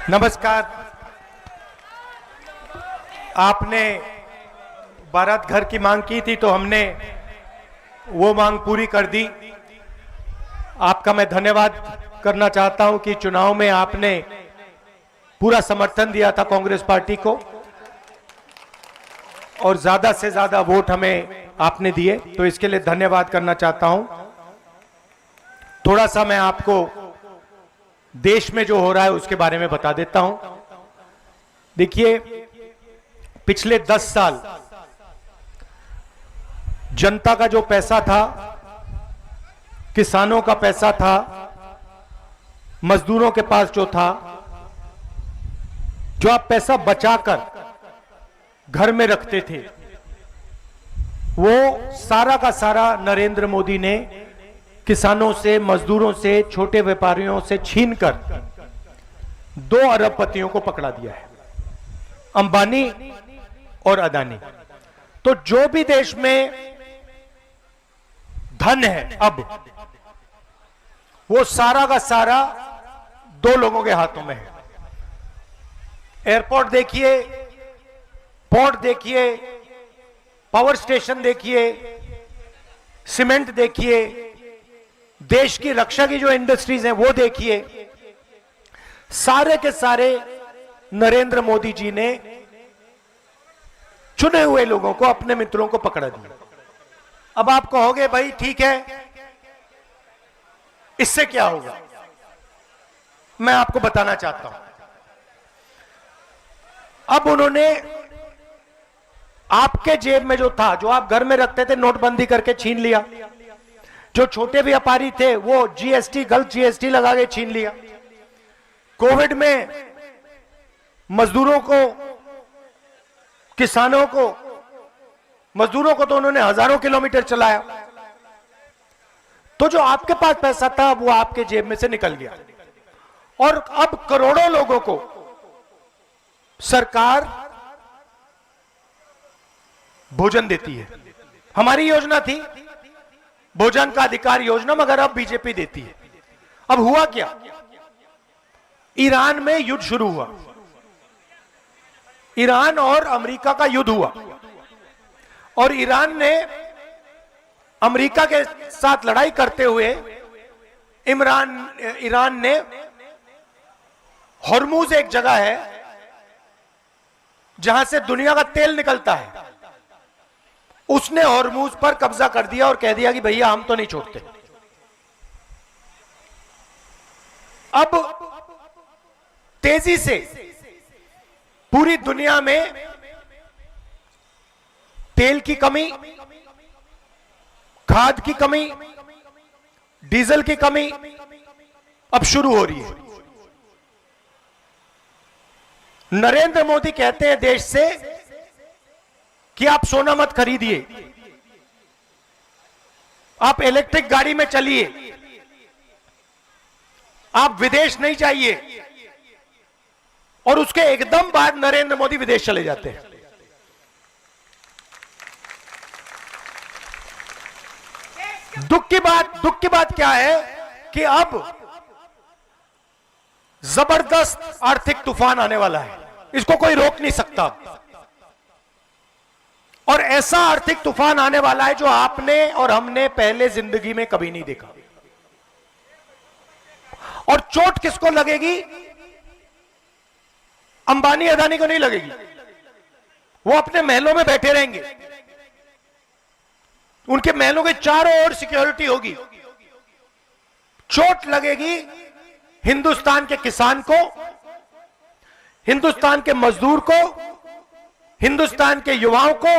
नमस्कार। आपने बारात घर की मांग की थी तो हमने वो मांग पूरी कर दी। आपका मैं धन्यवाद करना चाहता हूं कि चुनाव में आपने पूरा समर्थन दिया था कांग्रेस पार्टी को और ज्यादा से ज्यादा वोट हमें आपने दिए, तो इसके लिए धन्यवाद करना चाहता हूं। थोड़ा सा मैं आपको देश में जो हो रहा है उसके बारे में बता देता हूं। देखिए, पिछले 10 साल जनता का जो पैसा था, किसानों का पैसा था, मजदूरों के पास जो था, जो आप पैसा बचाकर घर में रखते थे, वो सारा का सारा नरेंद्र मोदी ने किसानों से, मजदूरों से, छोटे व्यापारियों से छीनकर 2 अरबपतियों को पकड़ा दिया है, अंबानी और अदानी। तो जो भी देश में धन है अब, वो सारा का सारा 2 लोगों के हाथों में है। एयरपोर्ट देखिए, पोर्ट देखिए, पावर स्टेशन देखिए, सीमेंट देखिए, देश की रक्षा की जो इंडस्ट्रीज हैं वो देखिए, सारे के सारे नरेंद्र मोदी जी ने चुने हुए लोगों को, अपने मित्रों को पकड़ा दिया। अब आप कहोगे भाई ठीक है, इससे क्या होगा? मैं आपको बताना चाहता हूं। अब उन्होंने आपके जेब में जो था, जो आप घर में रखते थे, नोटबंदी करके छीन लिया। जो छोटे व्यापारी थे वो जीएसटी, गलत जीएसटी लगा के छीन लिया। कोविड में मजदूरों को, किसानों को, मजदूरों को तो उन्होंने हजारों किलोमीटर चलाया। तो जो आपके पास पैसा था वो आपके जेब में से निकल गया। और अब करोड़ों लोगों को सरकार भोजन देती है। हमारी योजना थी भोजन का अधिकार योजना, मगर अब बीजेपी देती है। अब हुआ क्या? ईरान में युद्ध शुरू हुआ। ईरान और अमेरिका का युद्ध हुआ और ईरान ने अमेरिका के साथ लड़ाई करते हुए ईरान ने हॉर्मूज, एक जगह है जहां से दुनिया का तेल निकलता है, उसने हॉर्मूज पर कब्जा कर दिया और कह दिया कि भैया हम तो नहीं छोड़ते। अब तेजी से पूरी दुनिया में तेल की कमी, खाद की कमी, डीजल की कमी अब शुरू हो रही है। नरेंद्र मोदी कहते हैं देश से कि आप सोना मत खरीदिए, आप इलेक्ट्रिक गाड़ी में चलिए, आप विदेश नहीं जाइए। और उसके एकदम बाद नरेंद्र मोदी विदेश चले जाते हैं। दुख की बात क्या है कि अब जबरदस्त आर्थिक तूफान आने वाला है, इसको कोई रोक नहीं सकता। और ऐसा आर्थिक तूफान आने वाला है जो आपने और हमने पहले जिंदगी में कभी नहीं देखा। और चोट किसको लगेगी? अंबानी अदानी को नहीं लगेगी, वो अपने महलों में बैठे रहेंगे, उनके महलों के चारों ओर सिक्योरिटी होगी। चोट लगेगी हिंदुस्तान के किसान को, हिंदुस्तान के मजदूर को, हिंदुस्तान के युवाओं को,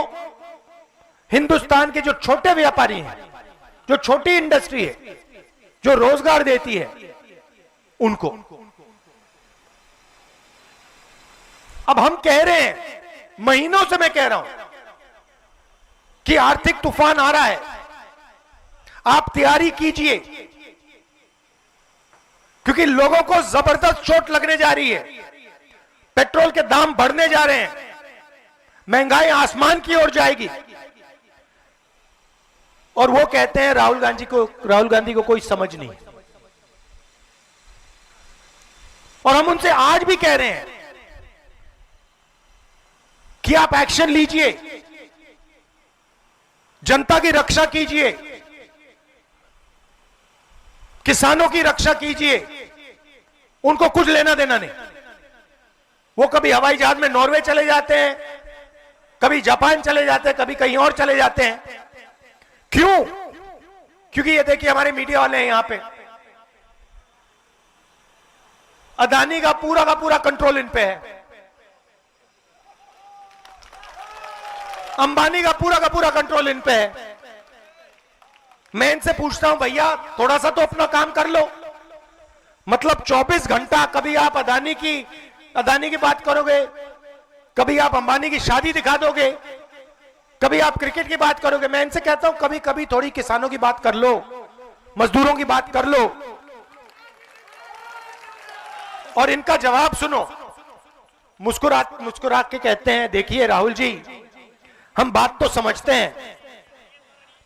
हिंदुस्तान के जो छोटे व्यापारी हैं, जो छोटी इंडस्ट्री है, जो रोजगार देती है, उनको। अब हम कह रहे हैं, महीनों से मैं कह रहा हूं कि आर्थिक तूफान आ रहा है, आप तैयारी कीजिए, क्योंकि लोगों को जबरदस्त चोट लगने जा रही है। पेट्रोल के दाम बढ़ने जा रहे हैं, महंगाई आसमान की ओर जाएगी। और वो कहते हैं राहुल गांधी को कोई समझ नहीं। और हम उनसे आज भी कह रहे हैं कि आप एक्शन लीजिए, जनता की रक्षा कीजिए, किसानों की रक्षा कीजिए। उनको कुछ लेना देना नहीं। वो कभी हवाई जहाज में नॉर्वे चले जाते हैं, कभी जापान चले जाते हैं, कभी कहीं और चले जाते हैं। क्यों? क्योंकि ये देखिए हमारे मीडिया वाले हैं यहां पे, अदानी का पूरा कंट्रोल इन पे है, अंबानी का पूरा कंट्रोल इन पे है। मैं इनसे पूछता हूं भैया थोड़ा सा तो अपना काम कर लो। मतलब 24 घंटा कभी आप अदानी की बात करोगे, कभी आप अंबानी की शादी दिखा दोगे, कभी आप क्रिकेट की बात करोगे। मैं इनसे कहता हूं कभी कभी थोड़ी किसानों की बात कर लो, मजदूरों की बात कर लो। और इनका जवाब सुनो, मुस्कुरा के कहते हैं देखिए राहुल जी, हम बात तो समझते हैं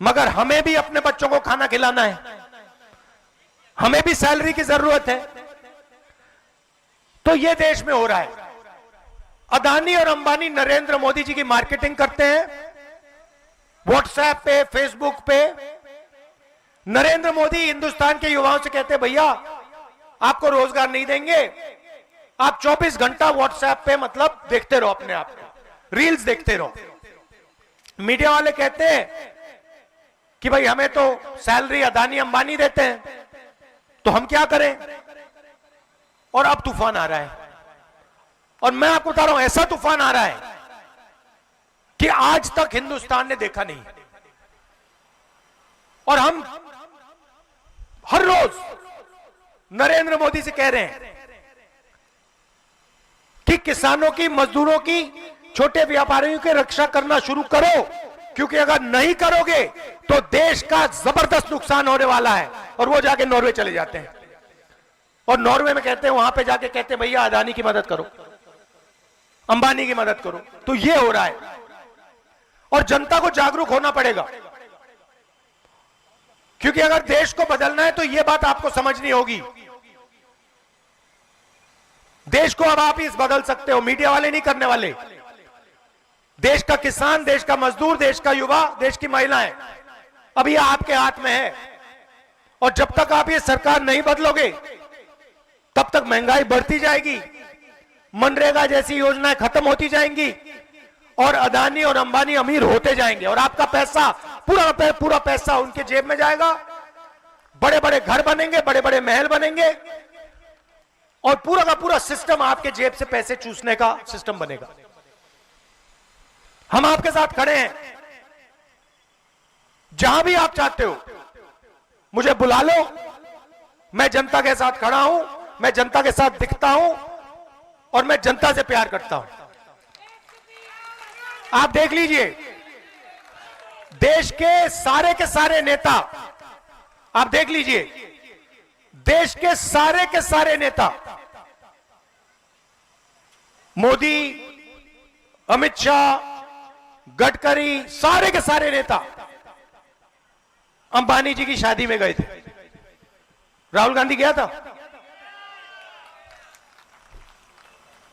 मगर हमें भी अपने बच्चों को खाना खिलाना है, हमें भी सैलरी की जरूरत है। तो यह देश में हो रहा है। अदानी और अंबानी नरेंद्र मोदी जी की मार्केटिंग करते हैं व्हाट्सएप पे, फेसबुक पे। नरेंद्र मोदी हिंदुस्तान के युवाओं से कहते हैं भैया आपको रोजगार नहीं देंगे, आप 24 घंटा व्हाट्सएप पे मतलब देखते रहो, अपने आप को रील्स देखते रहो। मीडिया वाले कहते हैं कि भाई हमें तो सैलरी अदानी अंबानी देते हैं, तो हम क्या करें। और अब तूफान आ रहा है, और मैं आपको बता रहा हूं ऐसा तूफान आ रहा है कि आज तक हिंदुस्तान ने देखा नहीं। और हम हर रोज नरेंद्र मोदी से कह रहे हैं कि किसानों की, मजदूरों की, छोटे व्यापारियों की रक्षा करना शुरू करो, क्योंकि अगर नहीं करोगे तो देश का जबरदस्त नुकसान होने वाला है। और वो जाके नॉर्वे चले जाते हैं, और नॉर्वे में कहते हैं, वहां पे जाके कहते हैं भैया अदानी की मदद करो, अंबानी की मदद करो। तो ये हो रहा है, और जनता को जागरूक होना पड़ेगा, क्योंकि अगर देश को बदलना है तो यह बात आपको समझनी होगी। देश को अब आप ही बदल सकते हो, मीडिया वाले नहीं करने वाले। देश का किसान, देश का मजदूर, देश का युवा, देश की महिलाएं, अब यह आपके हाथ में है। और जब तक आप ये सरकार नहीं बदलोगे तब तक महंगाई बढ़ती जाएगी, मनरेगा जैसी योजनाएं खत्म होती जाएंगी, और अदानी और अंबानी अमीर होते जाएंगे, और आपका पैसा पूरा पैसा उनके जेब में जाएगा। बड़े बड़े घर बनेंगे, बड़े बड़े महल बनेंगे, और पूरा का पूरा सिस्टम आपके जेब से पैसे चूसने का सिस्टम बनेगा। हम आपके साथ खड़े हैं, जहां भी आप चाहते हो मुझे बुला लो, मैं जनता के साथ खड़ा हूं, मैं जनता के साथ दिखता हूं, और मैं जनता से प्यार करता हूं। आप देख लीजिए देश के सारे नेता, आप देख लीजिए देश के सारे नेता, मोदी, अमित शाह, गडकरी, सारे के सारे नेता अंबानी जी की शादी में गए थे। राहुल गांधी गया था।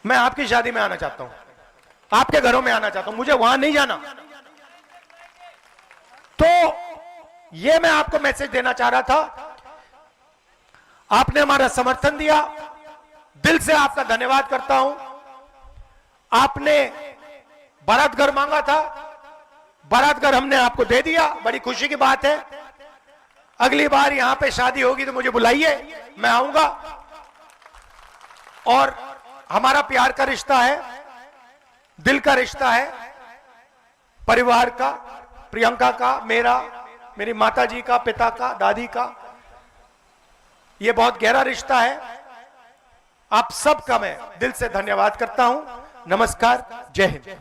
मैं आपकी शादी में आना चाहता हूं, आपके घरों में आना चाहता हूं, मुझे वहां नहीं जाना। तो यह मैं आपको मैसेज देना चाह रहा था। आपने हमारा समर्थन दिया, दिल से आपका धन्यवाद करता हूं। आपने बारात घर मांगा था, बारात घर हमने आपको दे दिया, बड़ी खुशी की बात है। अगली बार यहां पे शादी होगी तो मुझे बुलाइए, मैं आऊंगा। और हमारा प्यार का रिश्ता है, दिल का रिश्ता है, परिवार का, प्रियंका का, मेरा, मेरी माताजी का, पिता का, दादी का, यह बहुत गहरा रिश्ता है। आप सबका मैं दिल से धन्यवाद करता हूं। नमस्कार, जय हिंद।